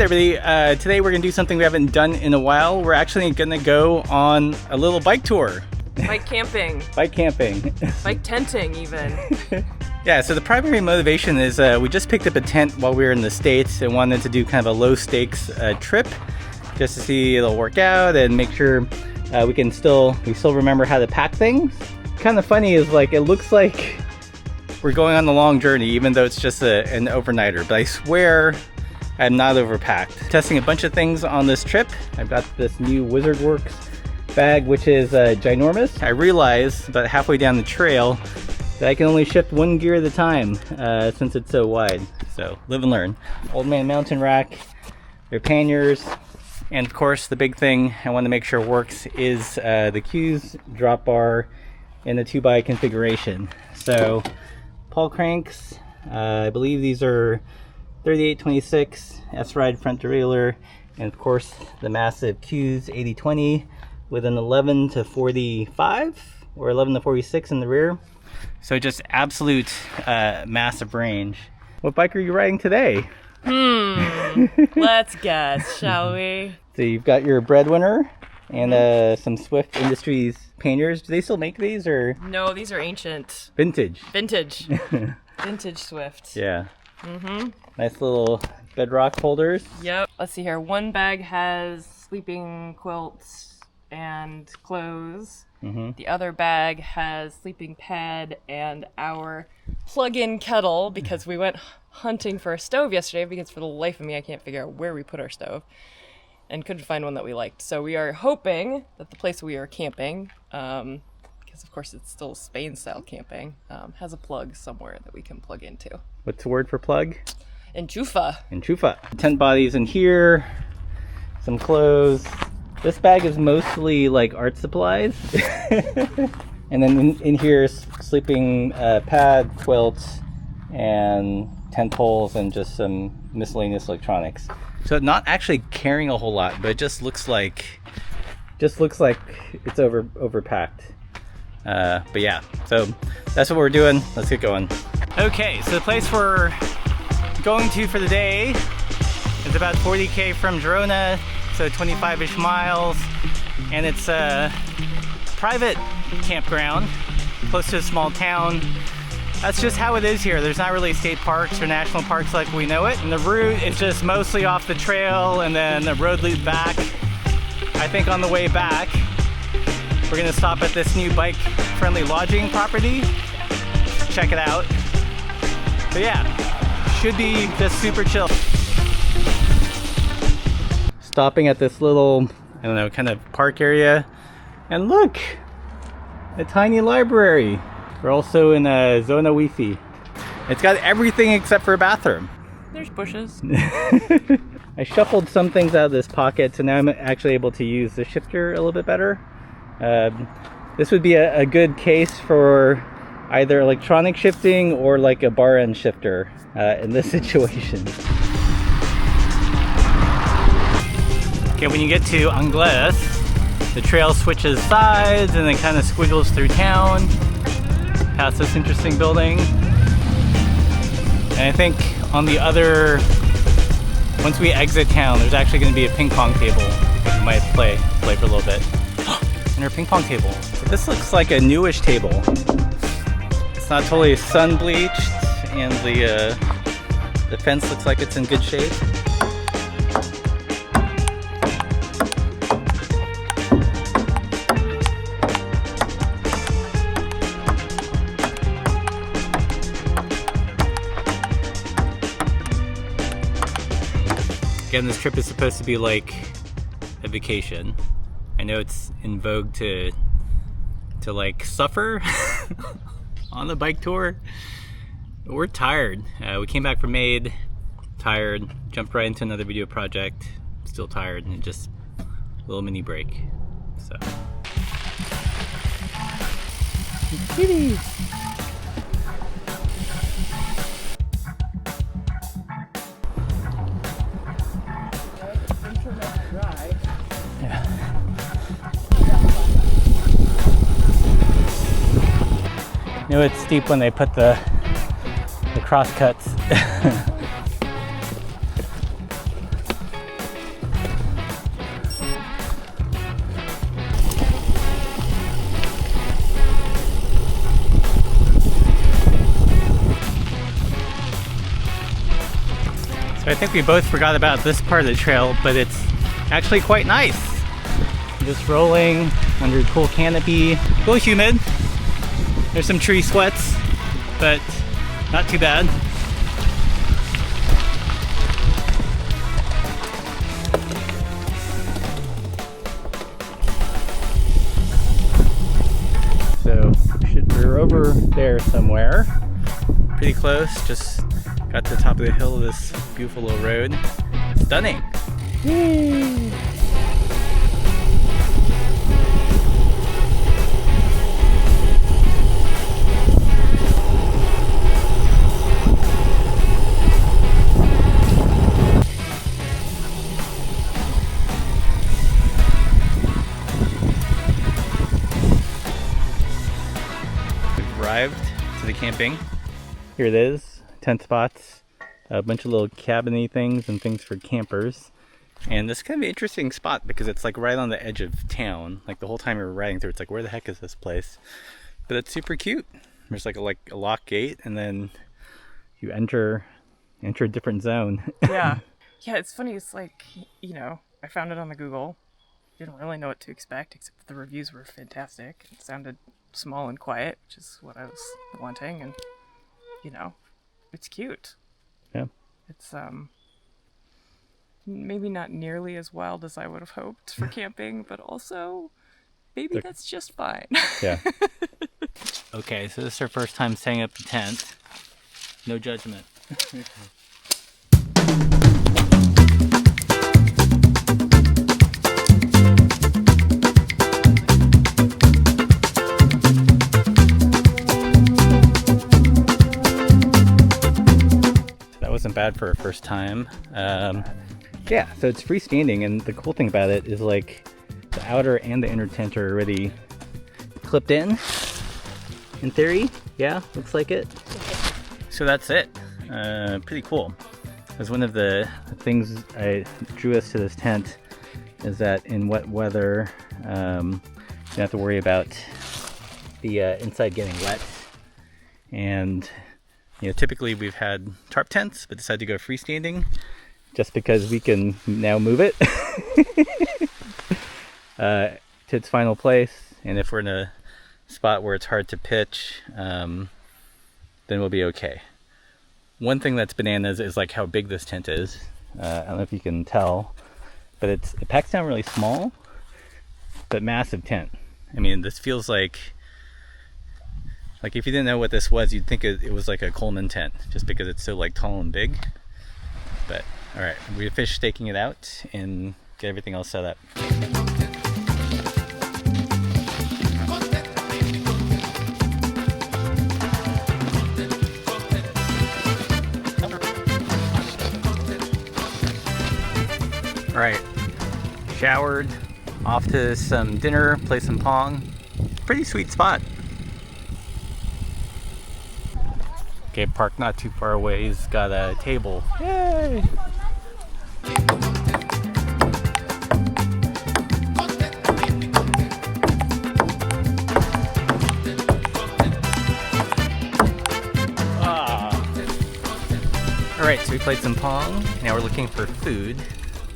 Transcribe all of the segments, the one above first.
everybody. Today we're gonna do something we haven't done in a while. We're actually gonna go on a little bike tour. Bike camping. Bike camping. Bike tenting even. Yeah, so the primary motivation is we just picked up a tent while we were in the States and wanted to do kind of a low stakes trip just to see it'll work out and make sure we still remember how to pack things. Kind of funny is like it looks like we're going on a long journey even though it's just an overnighter, but I swear I'm not overpacked. Testing a bunch of things on this trip. I've got this new Wizard Works bag which is ginormous. I realized about halfway down the trail that I can only shift one gear at a time since it's so wide. So live and learn. Old man mountain rack, their panniers, and of course the big thing I want to make sure works is the Q's drop bar in the 2x configuration. So Paul cranks, I believe these are 3826 S-Ride front derailleur, and of course the massive Q's 8020 with an 11 to 45 or 11 to 46 in the rear. So just absolute massive range. What bike are you riding today? Let's guess, shall we? So you've got your breadwinner and some Swift Industries panniers. Do they still make these or? No, these are ancient. Vintage. Vintage Swift. Yeah. Nice little bedrock holders. Yep. Let's see here. One bag has sleeping quilts and clothes. The other bag has sleeping pad and our plug-in kettle because we went hunting for a stove yesterday because for the life of me I can't figure out where we put our stove and couldn't find one that we liked. So we are hoping that the place we are camping, because of course it's still Spain style camping, has a plug somewhere that we can plug into. What's the word for plug? Enchufa. Enchufa. Tent bodies in here, some clothes. This bag is mostly like art supplies. And then in here is sleeping pad, quilts, and tent poles, and just some miscellaneous electronics. So not actually carrying a whole lot, but it just looks like it's overpacked. But yeah, so that's what we're doing. Let's get going. Okay, so the place we're going to for the day is about 40k from Girona, so 25-ish miles, and it's a private campground close to a small town. That's just how it is here. There's not really state parks or national parks like we know it, and the route is just mostly off the trail, and then the road leads back. I think on the way back we're gonna stop at this new bike-friendly lodging property, check it out. But yeah, should be just super chill. Stopping at this little, I don't know, kind of park area, and look, a tiny library. We're also in a Zona Wi-Fi. It's got everything except for a bathroom. There's bushes. I shuffled some things out of this pocket, so now I'm actually able to use the shifter a little bit better. This would be a good case for either electronic shifting or like a bar end shifter in this situation. Okay, when you get to Angles, the trail switches sides and then kind of squiggles through town, past this interesting building. And I think on the other, once we exit town, there's actually going to be a ping pong table. We might play for a little bit. And our ping pong table. This looks like a newish table. It's not totally sun bleached, and the fence looks like it's in good shape. Again, this trip is supposed to be like a vacation. I know it's in vogue to like suffer on the bike tour. We're tired. We came back from Maid, tired, jumped right into another video project, still tired, and just a little mini break. So. Kitty. You know it's steep when they put the cross cuts. So I think we both forgot about this part of the trail, but it's actually quite nice. Just rolling under a cool canopy. A little humid. There's some tree sweats, but not too bad. So we're over there somewhere. Pretty close. Just got to the top of the hill of this beautiful little road. Stunning. Whee! Arrived to the camping. Here it is, tent spots, a bunch of little cabiny things and things for campers. And this is kind of an interesting spot because it's like right on the edge of town. Like the whole time we were riding through, it's like, where the heck is this place? But it's super cute. There's like a lock gate, and then you enter a different zone. Yeah. Yeah, it's funny. It's like, you know, I found it on the Google. Didn't really know what to expect, except that the reviews were fantastic. It sounded small and quiet, which is what I was wanting, and you know, it's cute. Yeah. It's maybe not nearly as wild as I would have hoped for camping, but also maybe that's just fine. Yeah. Okay, so this is our first time setting up the tent. No judgment. Wasn't bad for a first time. Yeah, so it's freestanding, and the cool thing about it is like the outer and the inner tent are already clipped in theory. Yeah, looks like it. So that's it. Pretty cool. Because one of the things I drew us to this tent is that in wet weather, you don't have to worry about the inside getting wet. And you know, typically we've had tarp tents, but decided to go freestanding just because we can now move it to its final place. And if we're in a spot where it's hard to pitch, then we'll be okay. One thing that's bananas is like how big this tent is. I don't know if you can tell, but it packs down really small, but massive tent. I mean, this feels like if you didn't know what this was, you'd think it was like a Coleman tent, just because it's so like tall and big. But all right, we finished staking it out and get everything else set up. All right, showered, off to some dinner, play some Pong. Pretty sweet spot. Okay, parked not too far away. He's got a table. Yay! Alright, so we played some Pong. Now we're looking for food.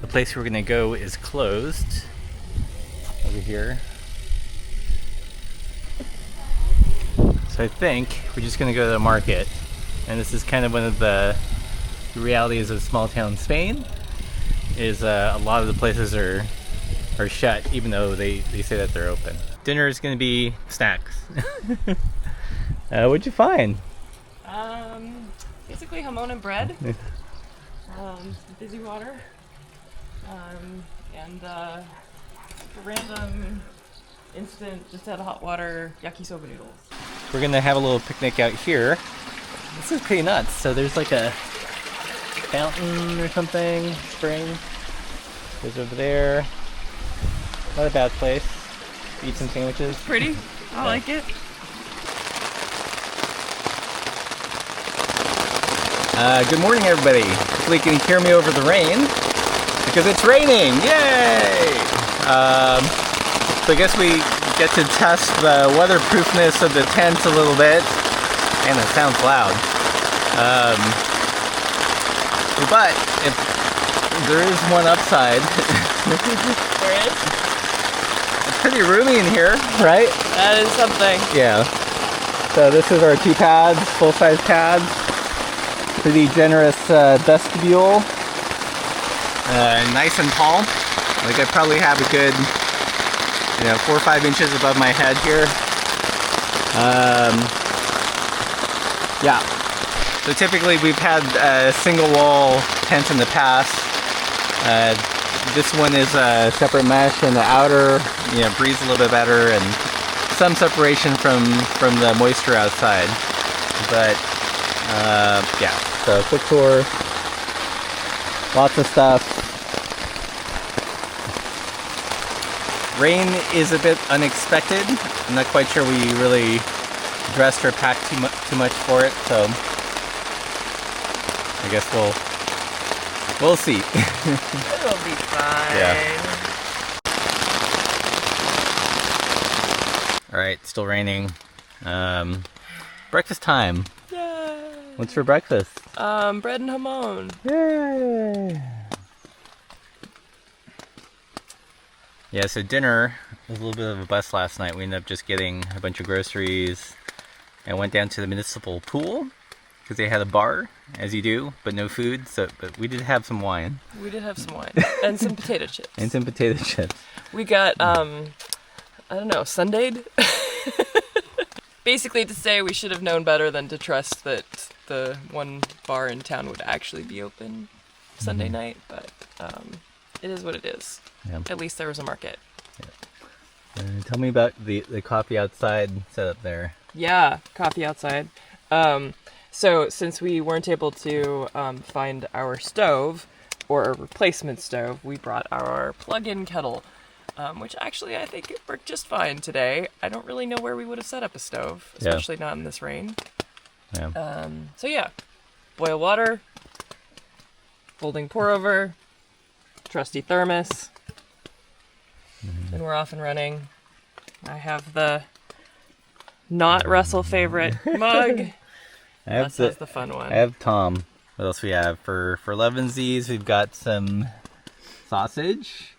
The place we're gonna go is closed. Over here. So I think we're just gonna go to the market. And this is kind of one of the realities of small town Spain, is a lot of the places are shut, even though they say that they're open. Dinner is going to be snacks. What'd you find? Basically jamon and bread, busy water, and a random instant just out of hot water yakisoba noodles. We're going to have a little picnic out here. This is pretty nuts. So there's like a fountain or something, spring. Goes over there. Not a bad place. Eat some sandwiches. It's pretty. I like it. Good morning, everybody. Hopefully you can hear me over the rain, because it's raining. Yay! So I guess we get to test the weatherproofness of the tent a little bit. And it sounds loud. But if there is one upside, There is? it's pretty roomy in here, right? That is something. Yeah. So this is our 2 pads, full-size pads. Pretty generous vestibule. Nice and tall. Like I probably have a good, 4 or 5 inches above my head here. Yeah. So typically we've had single wall tents in the past. This one is a separate mesh, and the outer, breathes a little bit better, and some separation from the moisture outside. But yeah. So quick tour. Lots of stuff. Rain is a bit unexpected. I'm not quite sure we really dressed or packed too much for it, so I guess we'll see. It'll be fine. Yeah. All right, still raining. Breakfast time. Yay. What's for breakfast? Bread and hamon. Yay! Yeah, so dinner was a little bit of a bust last night. We ended up just getting a bunch of groceries and went down to the municipal pool because they had a bar, as you do, but no food. But we did have some wine. We did have some wine and some potato chips. And some potato chips. We got, I don't know, Sundayed? Basically to say we should have known better than to trust that the one bar in town would actually be open Sunday night, but it is what it is. Yeah. At least there was a market. Yeah. Tell me about the coffee outside setup there. Yeah, coffee outside. So since we weren't able to find our stove, or a replacement stove, we brought our plug-in kettle, which actually I think it worked just fine today. I don't really know where we would have set up a stove, especially not in this rain. Yeah. So yeah, boil water, folding pour over, trusty thermos, and we're off and running. I have the not Russell favorite mug. That's the fun one. I have Tom. What else we have? For elevensies, we've got some sausage,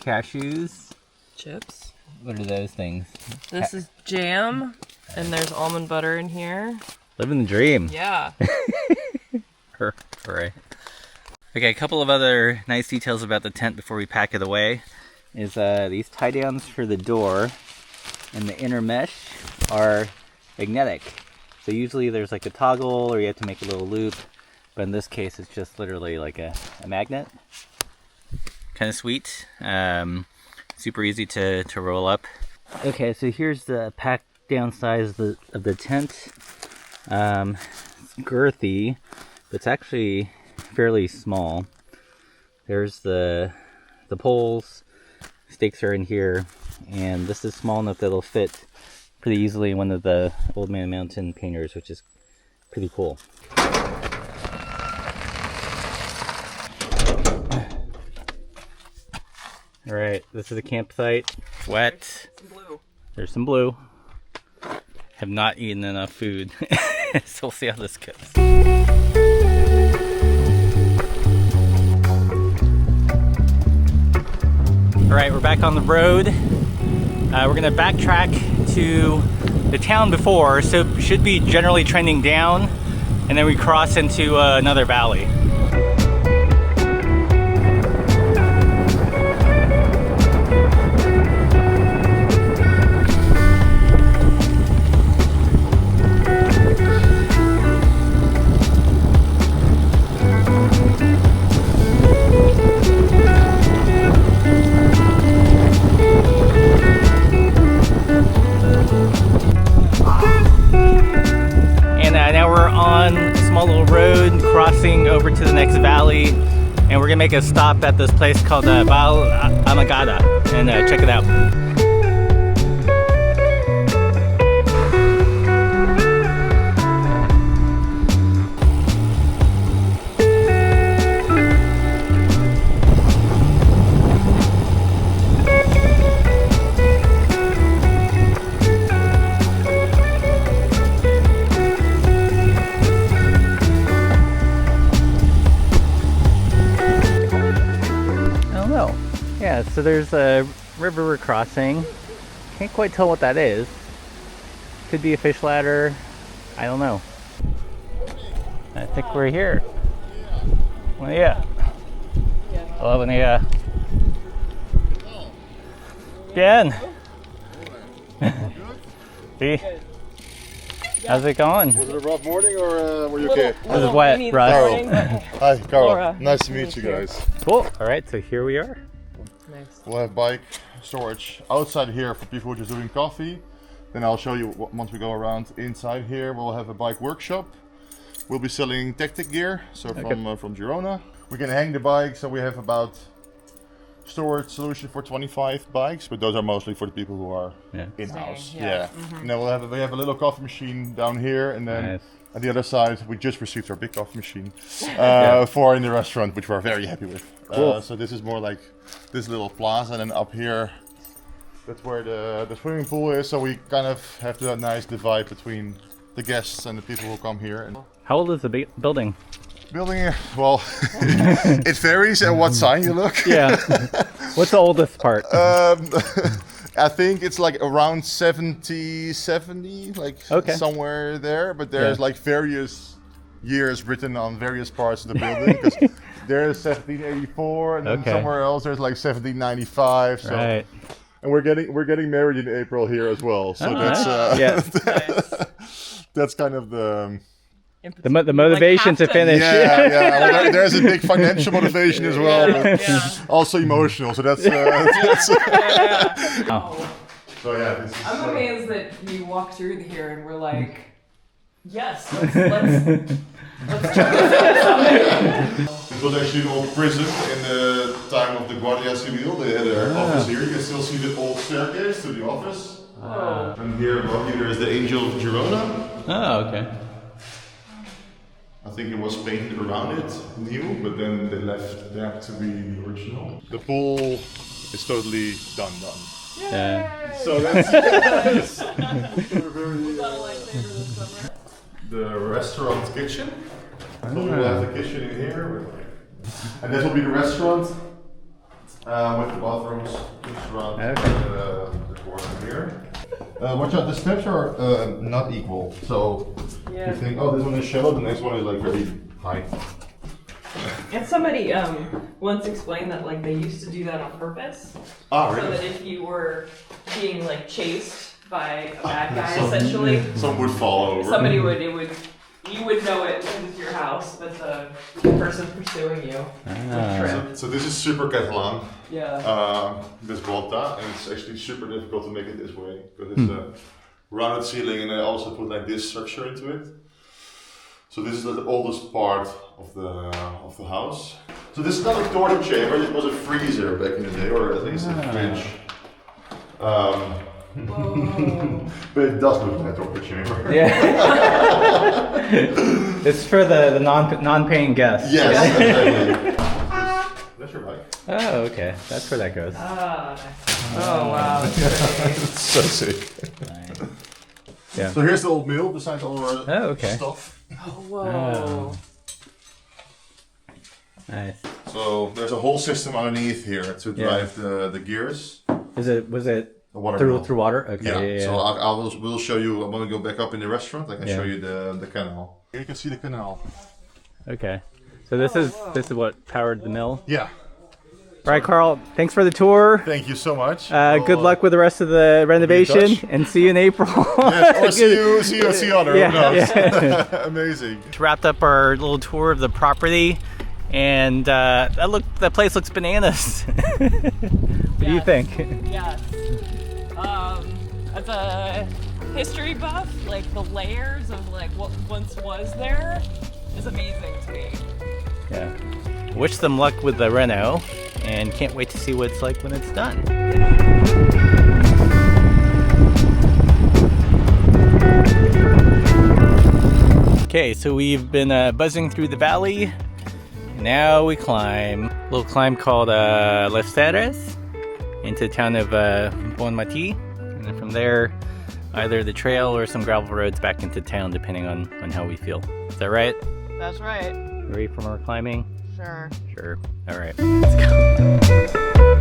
cashews, Chips. What are those things? This is jam, and there's almond butter in here. Living the dream. Yeah. Hooray. Okay, a couple of other nice details about the tent before we pack it away is these tie downs for the door and the inner mesh are magnetic. So usually there's like a toggle or you have to make a little loop, but in this case it's just literally like a magnet. Kind of sweet. Super easy to roll up. Okay, so here's the pack down size of the tent. It's girthy, but it's actually fairly small. There's the poles, stakes are in here, and this is small enough that it'll fit pretty easily in one of the Old Man Mountain painters, which is pretty cool. Alright, this is a campsite. Wet. Some blue. There's some blue. Have not eaten enough food, so we'll see how this goes. Alright, we're back on the road. We're going to backtrack to the town before, so it should be generally trending down, and then we cross into another valley. Now we're on a small little road crossing over to the next valley, and we're gonna make a stop at this place called Val Amagada and check it out. so there's a river we're crossing. Can't quite tell what that is. Could be a fish ladder. I don't know. I think we're here. Well, yeah. Hello, Nia. Bien. See? How's it going? Was it a rough morning or were you okay? This is wet, Russ. Hi, Carl. Laura. Nice to meet you guys. Cool. All right, so here we are. Nice. We'll have bike storage outside here for people who are just doing coffee. Then I'll show you once we go around inside here. We'll have a bike workshop. We'll be selling tactic gear, so from Girona. We can hang the bike, so we have about storage solution for 25 bikes, but those are mostly for the people who are in-house. Staying, Yeah. And then we have a little coffee machine down here, and then on the other side we just received our big coffee machine for in the restaurant, which we're very happy with. Cool. So this is more like this little plaza, and then up here that's where the swimming pool is. So we kind of have the nice divide between the guests and the people who come here. And How old is the building? building, well, it varies at what sign you look. Yeah. What's the oldest part? I think it's like around 70, like somewhere there. But there's like various years written on various parts of the building. Because there's 1784, and then somewhere else there's like 1795. So. Right. And we're getting married in April here as well. So that's that's kind of the motivation to finish. Yeah. Well, there's a big financial motivation as well, but also emotional. So that's. So yeah. This is, I'm amazed that you walk through here and we're like, yes, let's check this out. This was actually an old prison in the time of the Guardia Civil. They had their office here. You can still see the old staircase to the office. And here above you there is the Angel of Girona. Oh, okay. I think it was painted around it new, but then they left that to be the original. The pool is totally done. Yeah. So that's the restaurant kitchen. So we'll have the kitchen in here, and this will be the restaurant with the bathrooms just around the corner here. Watch out, the steps are not equal. So you think, oh, this one is shallow, the next one is like very high. And somebody once explained that like they used to do that on purpose. Ah, So really? that if you were being like chased by a bad guy, essentially, Some would fall over. you would know it was your house, but the person pursuing you would trip. So this is super Catalan. Yeah. This volta, and it's actually super difficult to make it this way because it's a rounded ceiling, and I also put like this structure into it. So this is the oldest part of the house. So this is not a torture chamber. It was a freezer back in the day, or at least a fridge. But it does look like a torture chamber. Yeah. It's for the non-paying guests. Yes, exactly. That's your bike. Oh, okay. That's where that goes. Oh wow. It's so sick. Nice. Yeah. So here's the old mill, besides all our stuff. Oh, whoa. Nice. So there's a whole system underneath here to drive the gears. Was it Water through water? Okay. Yeah. So we'll show you. I'm gonna go back up in the restaurant. I can show you the canal. Here you can see the canal. Okay. So this is what powered the mill. Yeah. All right, Carl. Thanks for the tour. Thank you so much. Good luck with the rest of the renovation, and see you in April. Yes, or see you on there. Yeah. Amazing. Wrapped up our little tour of the property, and that place looks bananas. What do you think? Yes. As a history buff, like the layers of like what once was there is amazing to me. Yeah. Wish them luck with the reno, and can't wait to see what it's like when it's done. Okay, so we've been buzzing through the valley. Now we climb. A little climb called Les Serres into the town of Bonmati. And then from there, either the trail or some gravel roads back into town, depending on how we feel. Is that right? That's right. Ready for more climbing? Sure. Sure. All right. Let's go.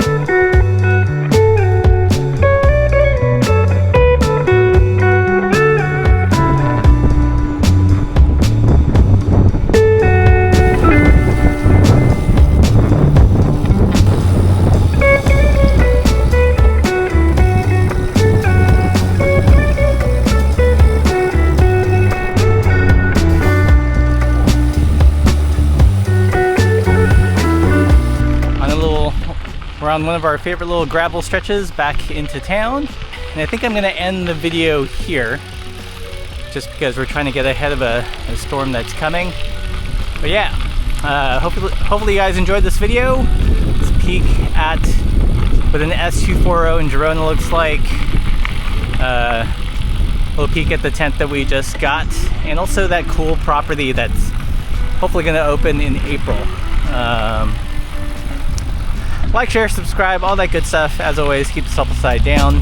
We're on one of our favorite little gravel stretches back into town. And I think I'm gonna end the video here just because we're trying to get ahead of a storm that's coming. But yeah, hopefully you guys enjoyed this video. It's a peek at what an S240 in Girona looks like. A little peek at the tent that we just got, and also that cool property that's hopefully gonna open in April. Like, share, subscribe, all that good stuff. As always, keep the self upside down.